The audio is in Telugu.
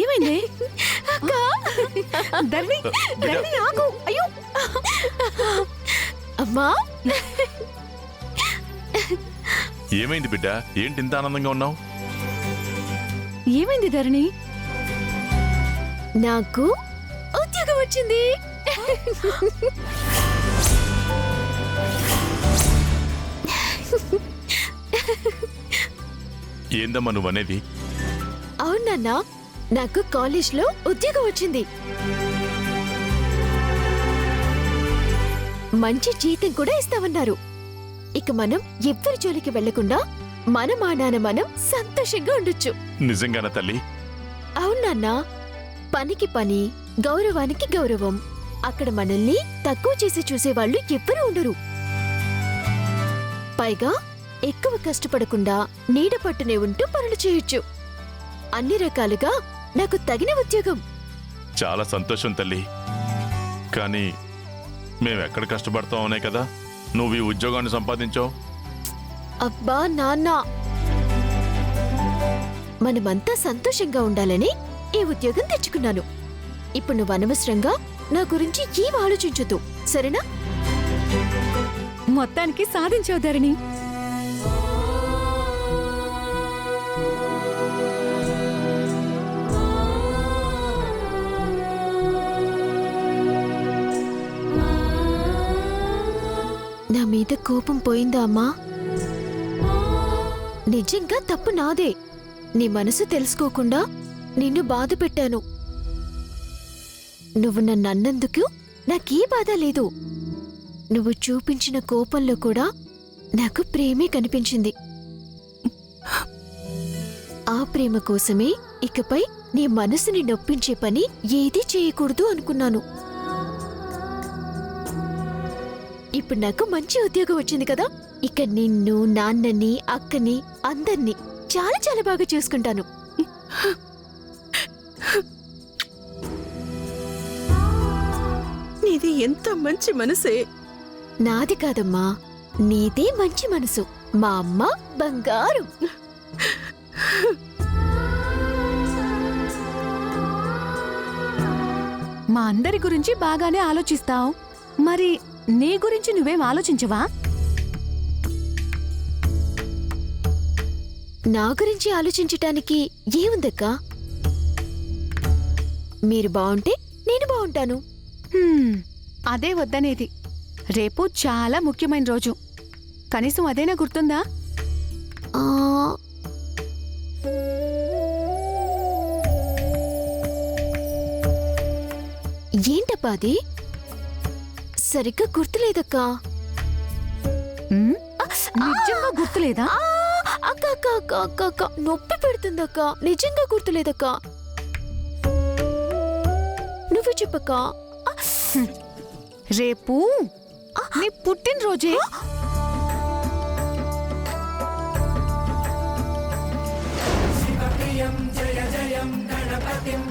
ఏమైంది? అక్క ధరణి, ధరణి ఆగు. అయ్యో అమ్మా, ఏమైంది బిడ్డ? ఏంటి ఇంత ఆనందంగా ఉన్నావు? ఏమైంది ధరణి? నాకు ఉద్యోగం వచ్చింది. ఏందమ్మా నువ్వనేది? అవునన్నా, నాకు కాలేజ్లో ఉద్యోగం వచ్చింది. మంచి జీతం కూడా ఇస్తామన్నారు. ఇక మనం ఎవ్వరి జోలికి వెళ్లకుండా మన మానాన మనం సంతోషంగా ఉండొచ్చు. నిజంగానా తల్లి? అవునన్నా, పనికి పని, గౌరవానికి గౌరవం. అక్కడ మనల్ని తక్కువ చేసి చూసేవాళ్లు ఎవ్వరూ ఉండరు. పైగా ఎక్కువ కష్టపడకుండా నీడ పట్టునే ఉంటూ పనులు చేయొచ్చు. అన్ని రకాలుగా నాకు తగిన ఉద్యోగం. చాలా సంతోషం తల్లి. కానీ మేమెక్కడ కష్టపడతామనే కదా నువ్వు ఈ ఉద్యోగాన్ని సంపాదించావు. అబ్బా నాన్న, మనమంతా సంతోషంగా ఉండాలని ఈ ఉద్యోగం తెచ్చుకున్నాను. ఇప్పుడు నువ్వు అనవసరంగా నా గురించి ఏం ఆలోచించొద్దు, సరేనా? మొత్తానికి సాధించావు ధరణి. నా మీద కోపం పోయిందా అమ్మా? నిజంగా తప్పు నాదే. నీ మనసు తెలుసుకోకుండా నిన్ను బాధ పెట్టాను. నువ్వు నన్ను అన్నందుకు నాకీ బాధ లేదు. నువ్వు చూపించిన కోపంలో కూడా నాకు ప్రేమే కనిపించింది. ఆ ప్రేమ కోసమే ఇకపై నీ మనసుని నొప్పించే పని ఏదీ చేయకూడదు అనుకున్నాను. ఇప్పుడు నాకు మంచి ఉద్యోగం వచ్చింది కదా, ఇక నిన్ను, నాన్నని, అక్కని, అందర్నీ చాలా చాలా బాగా చూసుకుంటాను. నీది ఎంత మంచి మనసే. నాది కాదమ్మా, నీదే మంచి మనసు. మా అమ్మ బంగారం. మా అందరి గురించి బాగానే ఆలోచిస్తావు, మరి నీ గురించి నువ్వేం ఆలోచించవా? నా గురించి ఆలోచించటానికి ఏముందక్కా? మీరు బావుంటే నేను బావుంటాను. అదే వద్దనేది. రేపు చాలా ముఖ్యమైన రోజు. కనీసం అదేనా గుర్తుందా? ఆ, ఏంటప్పా అది? సరిగ్గా గుర్తులేదక్కా. నిజంగా గుర్తులేదా? అక్క అక్క అక్క అక్క అక్క, నొప్పి పెడుతుందక్క. నిజంగా గుర్తులేదక్క. నువ్వు చెప్పక్క. రేపు నీ పుట్టినరోజే. జయ జయం గణపతిం